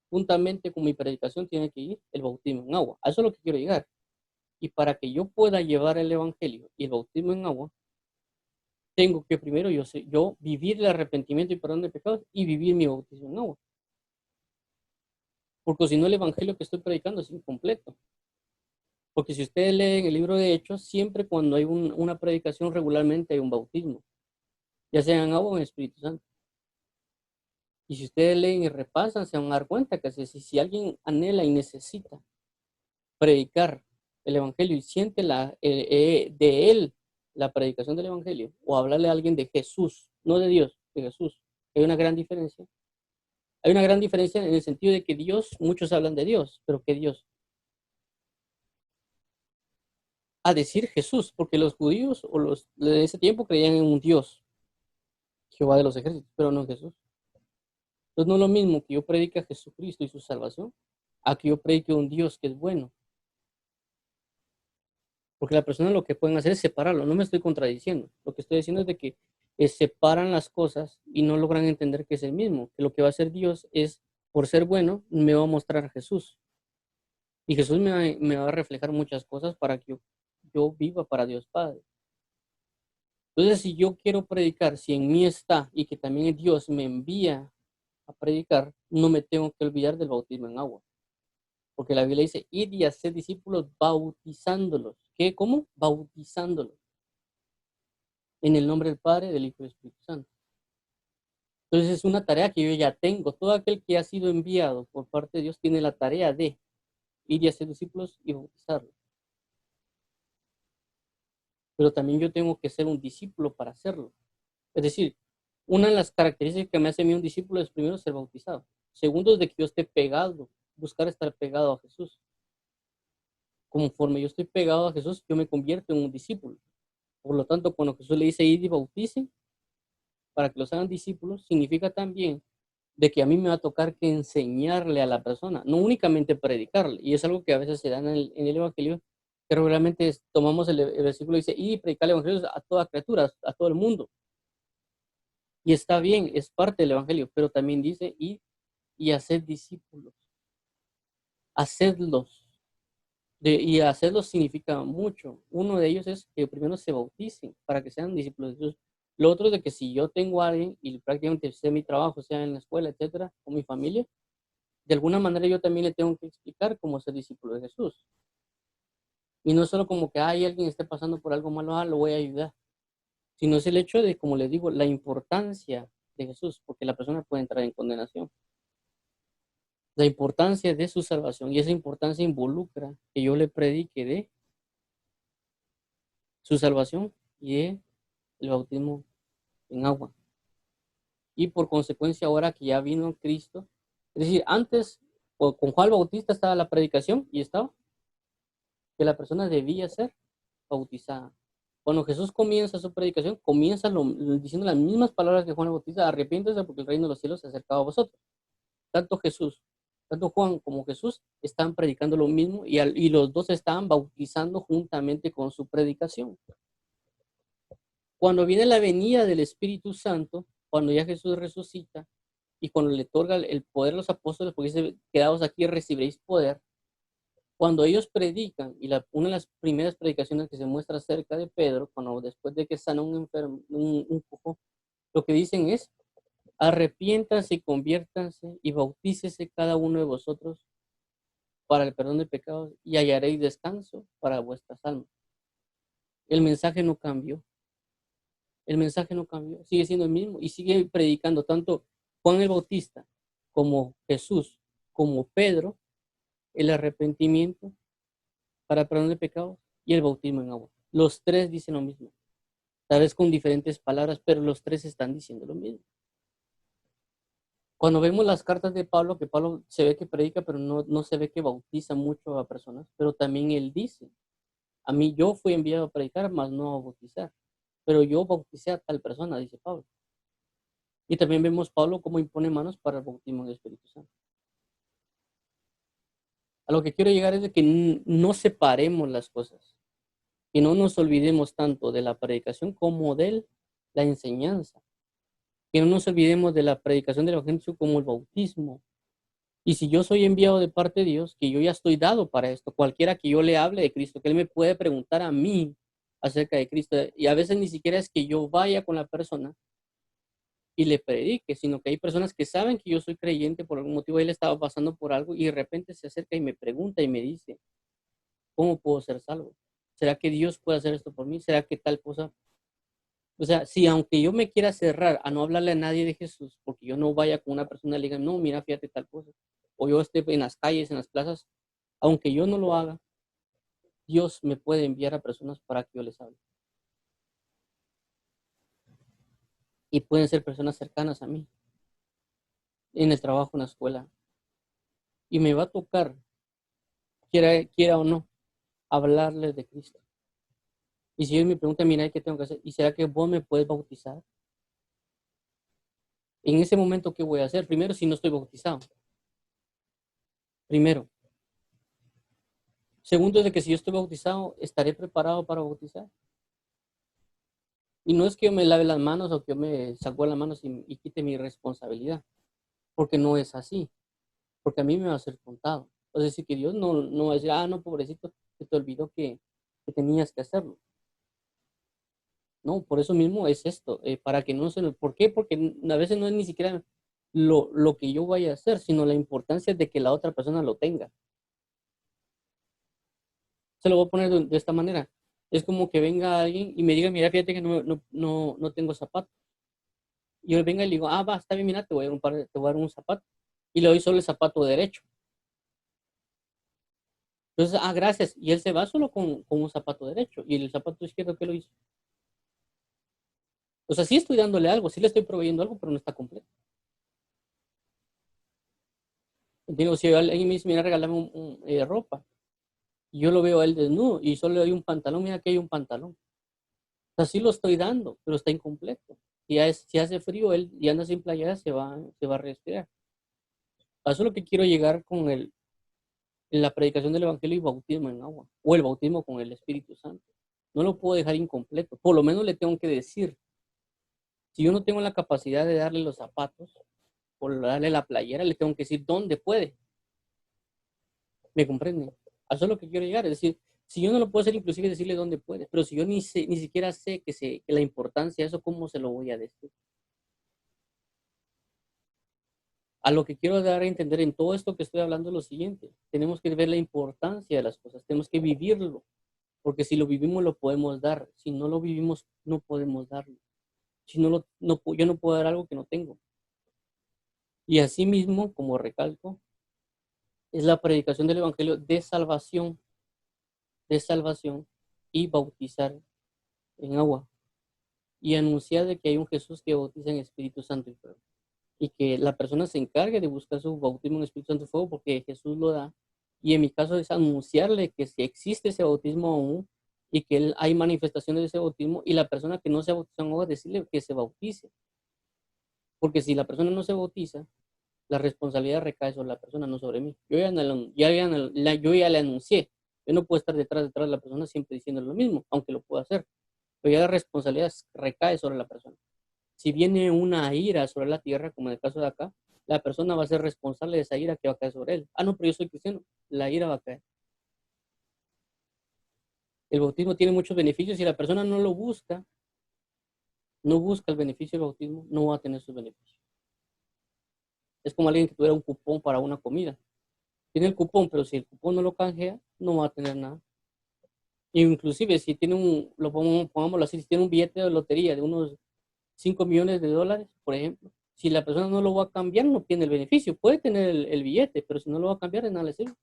juntamente con mi predicación tiene que ir el bautismo en agua. A eso es lo que quiero llegar. Y para que yo pueda llevar el Evangelio y el bautismo en agua, tengo que primero yo vivir el arrepentimiento y perdón de pecados y vivir mi bautismo en agua. Porque si no, el evangelio que estoy predicando es incompleto. Porque si ustedes leen el libro de Hechos, siempre cuando hay una predicación, regularmente hay un bautismo, ya sea en agua o en Espíritu Santo. Y si ustedes leen y repasan, se van a dar cuenta que si alguien anhela y necesita predicar el evangelio y siente de él la predicación del evangelio, o hablarle a alguien de Jesús, no de Dios, de Jesús, hay una gran diferencia. Hay una gran diferencia en el sentido de que Dios, muchos hablan de Dios, pero ¿qué Dios? A decir Jesús, porque los judíos o los de ese tiempo creían en un Dios, Jehová de los ejércitos, pero no en Jesús. Entonces no es lo mismo que yo predique a Jesucristo y su salvación, a que yo predique a un Dios que es bueno. Porque la persona lo que pueden hacer es separarlo, no me estoy contradiciendo. Lo que estoy diciendo es de que separan las cosas y no logran entender que es el mismo, que lo que va a hacer Dios es, por ser bueno, me va a mostrar a Jesús. Y Jesús me va a reflejar muchas cosas para que yo viva para Dios Padre. Entonces, si yo quiero predicar, si en mí está y que también Dios me envía a predicar, no me tengo que olvidar del bautismo en agua. Porque la Biblia dice, id y hacer discípulos bautizándolos. ¿Qué? ¿Cómo? Bautizándolos. En el nombre del Padre, del Hijo y del Espíritu Santo. Entonces es una tarea que yo ya tengo. Todo aquel que ha sido enviado por parte de Dios tiene la tarea de ir y hacer discípulos y bautizarlos. Pero también yo tengo que ser un discípulo para hacerlo. Es decir, una de las características que me hace a mí un discípulo es primero ser bautizado. Segundo es de que yo esté pegado, buscar estar pegado a Jesús. Conforme yo estoy pegado a Jesús, yo me convierto en un discípulo. Por lo tanto, cuando Jesús le dice ir y bauticen para que los hagan discípulos, significa también de que a mí me va a tocar que enseñarle a la persona, no únicamente predicarle. Y es algo que a veces se da en el Evangelio, que regularmente tomamos el versículo y dice, y predicar el Evangelio a toda criatura, a todo el mundo. Y está bien, es parte del Evangelio, pero también dice, y hacer discípulos. Hacedlos. Y hacerlos significa mucho. Uno de ellos es que primero se bauticen para que sean discípulos de Jesús. Lo otro es de que si yo tengo a alguien y prácticamente sea mi trabajo, sea en la escuela, etcétera, o mi familia, de alguna manera yo también le tengo que explicar cómo ser discípulo de Jesús. Y no solo como que hay alguien esté pasando por algo malo, lo voy a ayudar, sino es el hecho de, como les digo, la importancia de Jesús, porque la persona puede entrar en condenación. La importancia de su salvación, y esa importancia involucra que yo le predique de su salvación y de el bautismo en agua. Y por consecuencia, ahora que ya vino Cristo, es decir, antes con Juan el Bautista estaba la predicación y estaba que la persona debía ser bautizada. Cuando Jesús comienza su predicación, comienza diciendo las mismas palabras que Juan el Bautista: arrepiéntese porque el reino de los cielos se ha acercado a vosotros. Tanto Jesús, tanto Juan como Jesús están predicando lo mismo y los dos estaban bautizando juntamente con su predicación. Cuando viene la venida del Espíritu Santo, cuando ya Jesús resucita y cuando le otorga el poder a los apóstoles, porque dice, quedaos aquí y recibiréis poder, cuando ellos predican, y una de las primeras predicaciones que se muestra acerca de Pedro, cuando después de que sana un enfermo, un cojo, lo que dicen es, arrepiéntanse y conviértanse y bautícese cada uno de vosotros para el perdón de pecados y hallaréis descanso para vuestras almas. El mensaje no cambió. El mensaje no cambió, sigue siendo el mismo y sigue predicando tanto Juan el Bautista como Jesús, como Pedro, el arrepentimiento para perdón de pecados y el bautismo en agua. Los tres dicen lo mismo, tal vez con diferentes palabras, pero los tres están diciendo lo mismo. Cuando vemos las cartas de Pablo, que Pablo se ve que predica, pero no se ve que bautiza mucho a personas, pero también él dice, a mí yo fui enviado a predicar, mas no a bautizar, pero yo bauticé a tal persona, dice Pablo. Y también vemos Pablo cómo impone manos para el bautismo del Espíritu Santo. A lo que quiero llegar es de que no separemos las cosas, que no nos olvidemos tanto de la predicación como de la enseñanza, que no nos olvidemos de la predicación del Evangelio como el bautismo. Y si yo soy enviado de parte de Dios, que yo ya estoy dado para esto, cualquiera que yo le hable de Cristo, que Él me puede preguntar a mí acerca de Cristo. Y a veces ni siquiera es que yo vaya con la persona y le predique, sino que hay personas que saben que yo soy creyente por algún motivo, él estaba pasando por algo y de repente se acerca y me pregunta y me dice, ¿cómo puedo ser salvo? ¿Será que Dios puede hacer esto por mí? ¿Será que tal cosa? O sea, si aunque yo me quiera cerrar a no hablarle a nadie de Jesús, porque yo no vaya con una persona y le diga, no, mira, fíjate tal cosa, o yo esté en las calles, en las plazas, aunque yo no lo haga, Dios me puede enviar a personas para que yo les hable. Y pueden ser personas cercanas a mí, en el trabajo, en la escuela. Y me va a tocar, quiera o no, hablarles de Cristo. Y si ellos me preguntan, mira, ¿qué tengo que hacer? ¿Y será que vos me puedes bautizar? En ese momento, ¿qué voy a hacer? Primero, si no estoy bautizado. Primero. Segundo, de que si yo estoy bautizado, estaré preparado para bautizar. Y no es que yo me lave las manos o que yo me saco las manos y quite mi responsabilidad, porque no es así, porque a mí me va a ser contado. Es decir, que Dios no va a decir, no, pobrecito, se te olvidó que tenías que hacerlo. No, por eso mismo es esto, para que no se lo... ¿Por qué? Porque a veces no es ni siquiera lo que yo vaya a hacer, sino la importancia de que la otra persona lo tenga. Se lo voy a poner de esta manera. Es como que venga alguien y me diga, mira, fíjate que no tengo zapatos. Y yo venga y le digo, va, está bien, mira, te voy a dar te voy a dar un zapato. Y le doy solo el zapato derecho. Entonces, gracias. Y él se va solo con un zapato derecho. Y el zapato izquierdo, ¿qué lo hizo? O sea, sí estoy dándole algo, sí le estoy proveyendo algo, pero no está completo. Digo, si alguien me dice, mira, regálame ropa, y yo lo veo a él desnudo, y solo le doy un pantalón, mira que hay un pantalón. O sea, sí lo estoy dando, pero está incompleto. Si hace frío, él y anda sin playera, se va a resfriar. A eso es lo que quiero llegar con en la predicación del Evangelio y bautismo en agua, o el bautismo con el Espíritu Santo. No lo puedo dejar incompleto, por lo menos le tengo que decir. Si yo no tengo la capacidad de darle los zapatos, o darle la playera, le tengo que decir dónde puede. ¿Me comprenden? A eso es lo que quiero llegar. Es decir, si yo no lo puedo hacer, inclusive decirle dónde puede, pero si yo ni siquiera sé que la importancia de eso, ¿cómo se lo voy a decir? A lo que quiero dar a entender en todo esto que estoy hablando es lo siguiente. Tenemos que ver la importancia de las cosas, tenemos que vivirlo, porque si lo vivimos lo podemos dar, si no lo vivimos no podemos darlo. Si no, yo no puedo dar algo que no tengo. Y así mismo, como recalco, es la predicación del Evangelio de salvación y bautizar en agua y anunciar de que hay un Jesús que bautiza en Espíritu Santo y fuego. Y que la persona se encargue de buscar su bautismo en Espíritu Santo y fuego porque Jesús lo da. Y en mi caso es anunciarle que si existe ese bautismo aún y que hay manifestaciones de ese bautismo y la persona que no se ha bautizado en agua decirle que se bautice. Porque si la persona no se bautiza, la responsabilidad recae sobre la persona, no sobre mí. Yo ya le anuncié. Yo no puedo estar detrás de la persona siempre diciendo lo mismo, aunque lo puedo hacer. Pero ya la responsabilidad recae sobre la persona. Si viene una ira sobre la tierra, como en el caso de acá, la persona va a ser responsable de esa ira que va a caer sobre él. No, pero yo soy cristiano. La ira va a caer. El bautismo tiene muchos beneficios. Si la persona no lo busca, no busca el beneficio del bautismo, no va a tener sus beneficios. Es como alguien que tuviera un cupón para una comida. Tiene el cupón, pero si el cupón no lo canjea, no va a tener nada. Inclusive si tiene pongámoslo así, si tiene un billete de lotería de unos 5 millones de dólares, por ejemplo, si la persona no lo va a cambiar, no tiene el beneficio. Puede tener el billete, pero si no lo va a cambiar, de nada le sirve.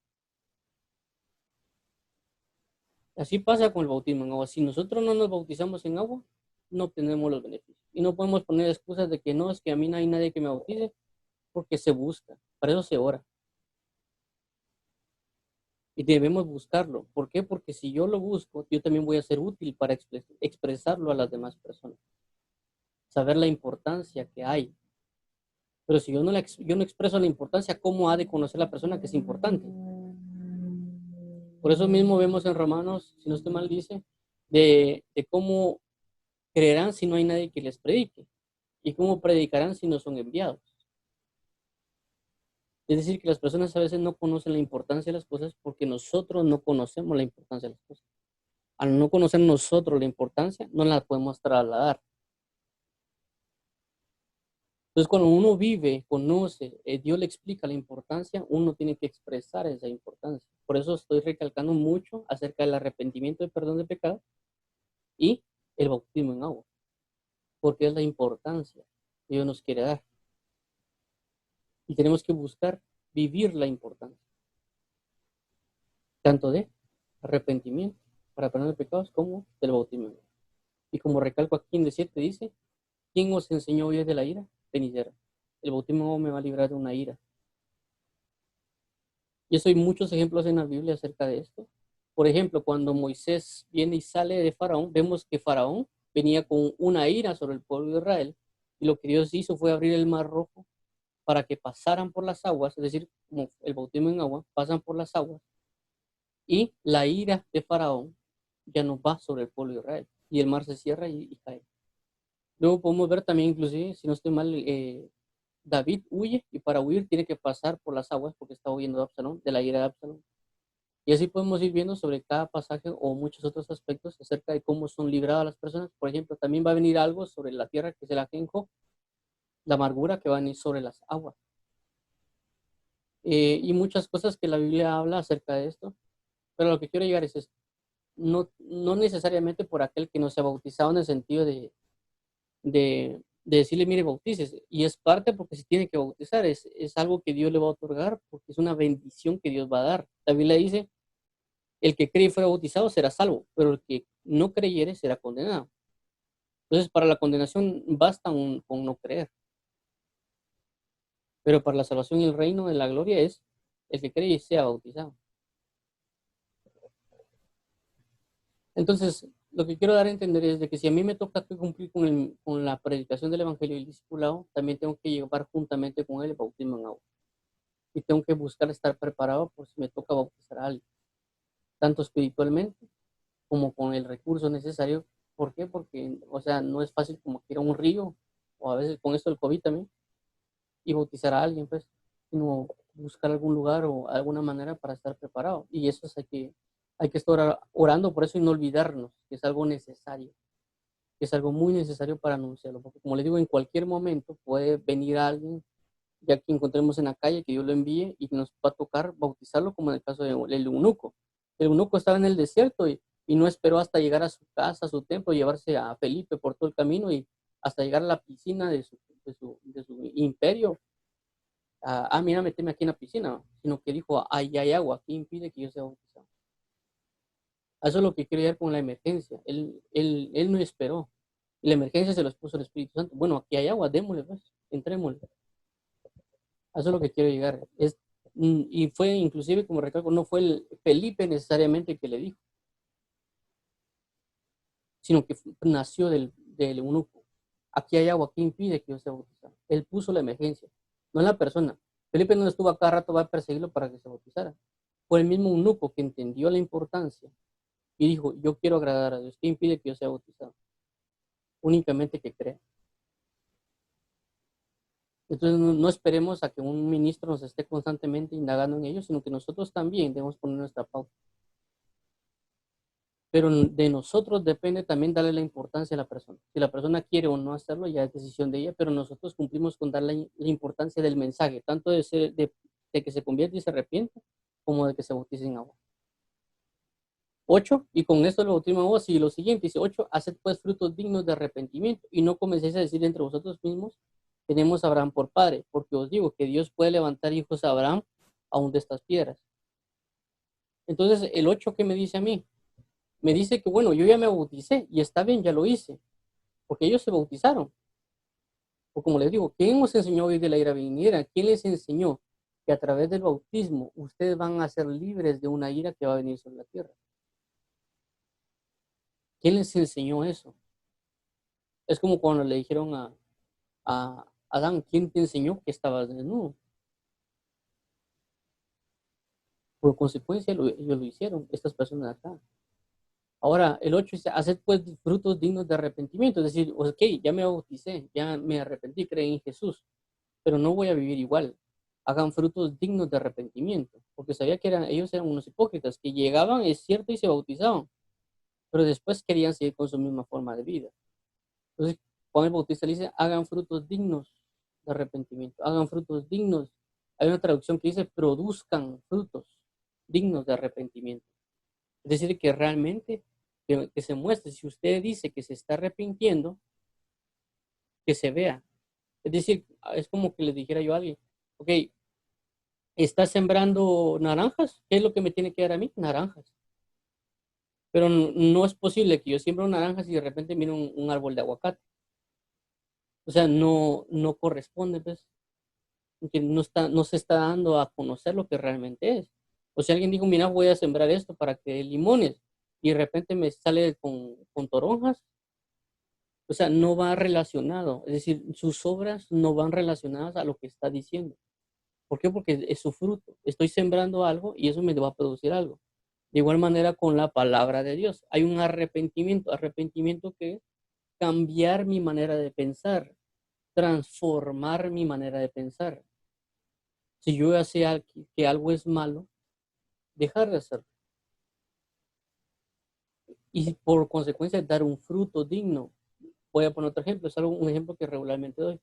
Así pasa con el bautismo en agua. Si nosotros no nos bautizamos en agua, no obtenemos los beneficios. Y no podemos poner excusas de que no, es que a mí no hay nadie que me bautice, porque se busca. Para eso se ora. Y debemos buscarlo. ¿Por qué? Porque si yo lo busco, yo también voy a ser útil para expresarlo a las demás personas. Saber la importancia que hay. Pero si yo no expreso la importancia, ¿cómo ha de conocer la persona que es importante? Por eso mismo vemos en Romanos, si no estoy mal, dice, de cómo creerán si no hay nadie que les predique y cómo predicarán si no son enviados. Es decir, que las personas a veces no conocen la importancia de las cosas porque nosotros no conocemos la importancia de las cosas. al no conocer nosotros la importancia, no la podemos trasladar. Entonces, cuando uno vive, conoce, Dios le explica la importancia, uno tiene que expresar esa importancia. Por eso estoy recalcando mucho acerca del arrepentimiento y perdón de pecado y el bautismo en agua, porque es la importancia que Dios nos quiere dar. Y tenemos que buscar vivir la importancia, tanto de arrepentimiento para perdón de pecados como del bautismo en agua. Y como recalco aquí en el 7 dice, ¿quién os enseñó hoy de la ira? Venidera. El bautismo en agua me va a librar de una ira. Y eso hay muchos ejemplos en la Biblia acerca de esto. Por ejemplo, cuando Moisés viene y sale de Faraón, vemos que Faraón venía con una ira sobre el pueblo de Israel y lo que Dios hizo fue abrir el mar rojo para que pasaran por las aguas, es decir, como el bautismo en agua, pasan por las aguas y la ira de Faraón ya no va sobre el pueblo de Israel y el mar se cierra y cae. Luego podemos ver también, inclusive, si no estoy mal, David huye y para huir tiene que pasar por las aguas porque está huyendo de Absalón, de la ira de Absalón. Y así podemos ir viendo sobre cada pasaje o muchos otros aspectos acerca de cómo son libradas las personas. Por ejemplo, también va a venir algo sobre la tierra que es el ajenjo, la amargura que va a venir sobre las aguas. Y muchas cosas que la Biblia habla acerca de esto. Pero lo que quiero llegar es esto. No necesariamente por aquel que no se ha bautizado en el sentido de decirle, mire, bautices. Y es parte porque se tiene que bautizar. Es algo que Dios le va a otorgar porque es una bendición que Dios va a dar. La Biblia dice, el que cree y fuera bautizado será salvo, pero el que no creyere será condenado. Entonces, para la condenación basta con no creer, pero para la salvación y el reino de la gloria es el que cree y sea bautizado. Entonces, lo que quiero dar a entender es de que si a mí me toca cumplir con la predicación del evangelio y el discipulado, también tengo que llevar juntamente con él el bautismo en agua. Y tengo que buscar estar preparado por si me toca bautizar a alguien, tanto espiritualmente como con el recurso necesario. ¿Por qué? Porque, o sea, no es fácil como ir a un río, o a veces con esto del COVID también, y bautizar a alguien, pues, sino buscar algún lugar o alguna manera para estar preparado. Y eso es hay que estar orando por eso y no olvidarnos que es algo necesario, que es algo muy necesario para anunciarlo. Porque como le digo, en cualquier momento puede venir alguien, ya que encontremos en la calle, que Dios lo envíe y nos va a tocar bautizarlo, como en el caso del eunuco. El eunuco estaba en el desierto y no esperó hasta llegar a su casa, a su templo, llevarse a Felipe por todo el camino y hasta llegar a la piscina de su imperio. Mira, meteme aquí en la piscina, sino que dijo, ahí hay agua, ¿qué impide que yo sea bautizado? Eso es lo que quiero llegar con la emergencia. Él no esperó. Y la emergencia se los puso el Espíritu Santo. Bueno, aquí hay agua, démosle, pues, entrémosle. Eso es lo que quiero llegar. Y fue inclusive, como recalco, no fue el Felipe necesariamente que le dijo, sino que nació del eunuco. Aquí hay agua, ¿qué impide que yo sea bautizado? Él puso la emergencia, no la persona. Felipe no estuvo a cada rato, va a perseguirlo para que se bautizara. Fue el mismo eunuco que entendió la importancia y dijo, yo quiero agradar a Dios, ¿qué impide que yo sea bautizado? Únicamente que crea. Entonces no esperemos a que un ministro nos esté constantemente indagando en ello, sino que nosotros también debemos poner nuestra pauta. Pero de nosotros depende también darle la importancia a la persona. Si la persona quiere o no hacerlo, ya es decisión de ella, pero nosotros cumplimos con darle la importancia del mensaje, tanto de que se convierta y se arrepienta, como de que se bautice en agua. 8, y con esto el bautismo en agua, sigue lo siguiente, dice 8, haced pues frutos dignos de arrepentimiento, y no comencéis a decir entre vosotros mismos, tenemos a Abraham por padre, porque os digo que Dios puede levantar hijos a Abraham aún de estas piedras. Entonces, el 8, ¿qué me dice a mí? Me dice que, bueno, yo ya me bauticé, y está bien, ya lo hice, porque ellos se bautizaron. O como les digo, ¿quién os enseñó hoy de la ira venidera? ¿Quién les enseñó que a través del bautismo ustedes van a ser libres de una ira que va a venir sobre la tierra? ¿Quién les enseñó eso? Es como cuando le dijeron a Adán, ¿quién te enseñó que estabas desnudo? Por consecuencia, ellos lo hicieron, estas personas de acá. Ahora, el 8 dice, haced pues frutos dignos de arrepentimiento. Es decir, ok, ya me bauticé, ya me arrepentí, creí en Jesús, pero no voy a vivir igual. Hagan frutos dignos de arrepentimiento, porque sabía que ellos eran unos hipócritas, que llegaban, es cierto, y se bautizaban, pero después querían seguir con su misma forma de vida. Entonces, Juan el Bautista le dice, hagan frutos dignos de arrepentimiento, hagan frutos dignos. Hay una traducción que dice, produzcan frutos dignos de arrepentimiento. Es decir, que realmente que se muestre. Si usted dice que se está arrepintiendo, que se vea. Es decir, es como que le dijera yo a alguien, ok, ¿está sembrando naranjas? ¿Qué es lo que me tiene que dar a mí? Naranjas. Pero no es posible que yo siembre naranjas y de repente mire un árbol de aguacate. O sea, no corresponde, pues, que no se está dando a conocer lo que realmente es. O si alguien dijo, mira, voy a sembrar esto para que dé limones, y de repente me sale con toronjas, o sea, no va relacionado. Es decir, sus obras no van relacionadas a lo que está diciendo. ¿Por qué? Porque es su fruto. Estoy sembrando algo y eso me va a producir algo. De igual manera con la palabra de Dios. Hay un arrepentimiento. Arrepentimiento que es cambiar mi manera de pensar, transformar mi manera de pensar. Si yo ya sé que algo es malo, dejar de hacerlo. Y por consecuencia dar un fruto digno. Voy a poner otro ejemplo. Es un ejemplo que regularmente doy.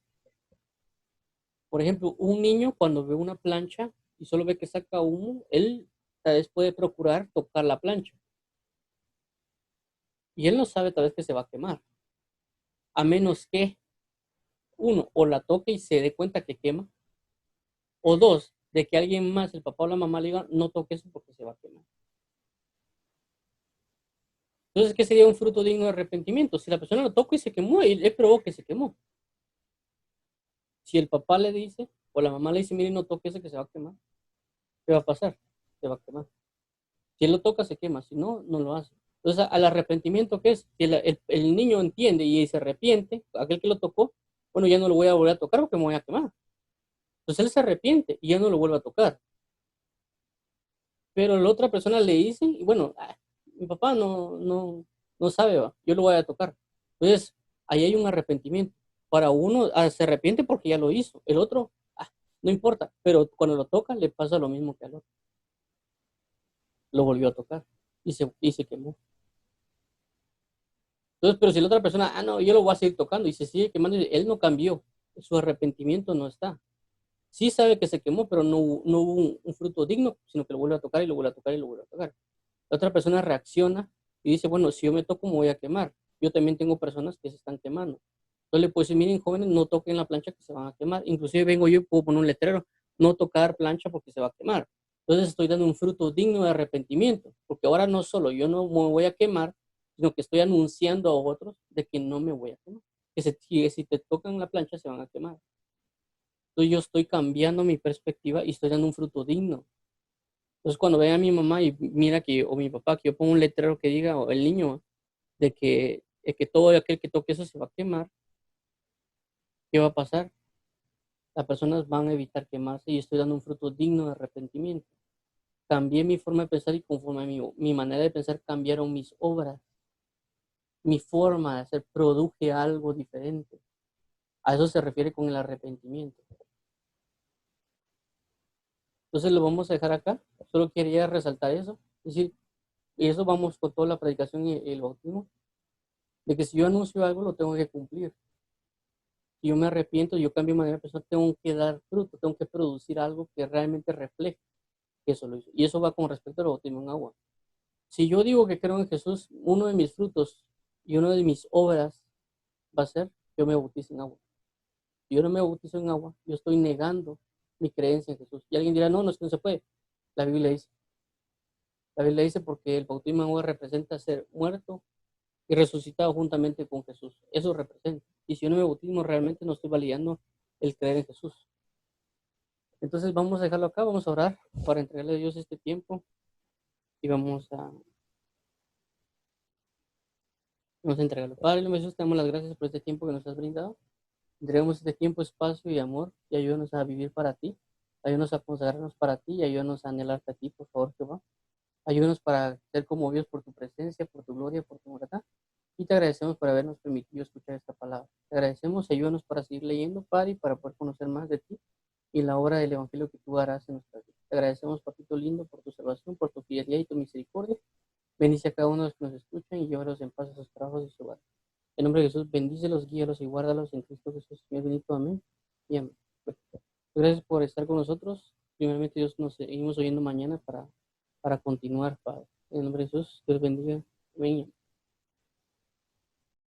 Por ejemplo, un niño cuando ve una plancha y solo ve que saca humo, él tal vez puede procurar tocar la plancha. Y él no sabe tal vez que se va a quemar. A menos que, uno, o la toque y se dé cuenta que quema. O dos, de que alguien más, el papá o la mamá, le diga, no toque eso porque se va a quemar. Entonces, ¿qué sería un fruto digno de arrepentimiento? Si la persona lo toca y se quemó, él probó que se quemó. Si el papá le dice, o la mamá le dice, mire, no toque ese que se va a quemar, ¿qué va a pasar? Se va a quemar. Si él lo toca, se quema. Si no, no lo hace. Entonces, al arrepentimiento, ¿qué es? Si el niño entiende y se arrepiente, aquel que lo tocó, bueno, ya no lo voy a volver a tocar porque me voy a quemar. Entonces él se arrepiente y ya no lo vuelve a tocar. Pero la otra persona le dice, y bueno, mi papá no sabe, ¿va? Yo lo voy a tocar. Entonces, ahí hay un arrepentimiento. Para uno se arrepiente porque ya lo hizo. El otro, no importa, pero cuando lo toca le pasa lo mismo que al otro. Lo volvió a tocar y se quemó. Entonces, pero si la otra persona, no, yo lo voy a seguir tocando y se sigue quemando, él no cambió. Su arrepentimiento no está. Sí sabe que se quemó, pero no hubo un fruto digno, sino que lo vuelve a tocar y lo vuelve a tocar y lo vuelve a tocar. La otra persona reacciona y dice, bueno, si yo me toco me voy a quemar. Yo también tengo personas que se están quemando. Entonces le puedo decir, miren, jóvenes, no toquen la plancha que se van a quemar. Inclusive vengo yo y puedo poner un letrero, no tocar plancha porque se va a quemar. Entonces estoy dando un fruto digno de arrepentimiento, porque ahora no solo yo no me voy a quemar, sino que estoy anunciando a otros de que no me voy a quemar. Que si te tocan la plancha se van a quemar. Entonces yo estoy cambiando mi perspectiva y estoy dando un fruto digno. Entonces, cuando ve a mi mamá y mira que, o mi papá, que yo pongo un letrero que diga, o el niño, de que todo aquel que toque eso se va a quemar, ¿qué va a pasar? Las personas van a evitar quemarse y estoy dando un fruto digno de arrepentimiento. Cambié mi forma de pensar y conforme a mi manera de pensar cambiaron mis obras, mi forma de hacer, produje algo diferente. A eso se refiere con el arrepentimiento. Entonces lo vamos a dejar acá. Solo quería resaltar eso. Es decir, y eso vamos con toda la predicación y el bautismo, de que si yo anuncio algo lo tengo que cumplir. Si yo me arrepiento, yo cambio mi manera de pensar, tengo que dar fruto, tengo que producir algo que realmente refleje que eso lo hizo. Y eso va con respecto al bautismo en agua. Si yo digo que creo en Jesús, uno de mis frutos y una de mis obras va a ser, yo me bautizo en agua. Si yo no me bautizo en agua, yo estoy negando mi creencia en Jesús. Y alguien dirá, no, no es que no se puede. La Biblia dice. La Biblia dice porque el bautismo en agua representa ser muerto y resucitado juntamente con Jesús. Eso representa. Y si yo no me bautismo, realmente no estoy validando el creer en Jesús. Entonces vamos a dejarlo acá, vamos a orar para entregarle a Dios este tiempo y vamos a entregarlo. Padre, Jesús, te damos las gracias por este tiempo que nos has brindado. Entregamos este tiempo, espacio y amor y ayúdanos a vivir para ti. Ayúdanos a consagrarnos para ti y ayúdanos a anhelarte a ti, por favor, Jehová. Ayúdanos para ser conmovidos por tu presencia, por tu gloria, por tu verdad. Y te agradecemos por habernos permitido escuchar esta palabra. Te agradecemos y ayúdanos para seguir leyendo, Padre, y para poder conocer más de ti y la obra del Evangelio que tú harás en nuestra vida. Te agradecemos, Papito lindo, por tu salvación, por tu fidelidad y tu misericordia. Bendice a cada uno de los que nos escuchan y llévalos en paz a sus trabajos y su hogar. En nombre de Jesús, bendícelos, guíalos y guárdalos en Cristo Jesús, Señor bendito. Amén y amén. Bueno, gracias por estar con nosotros. Primeramente, Dios, nos seguimos oyendo mañana para continuar, Padre. En nombre de Jesús, Dios bendiga. Amén.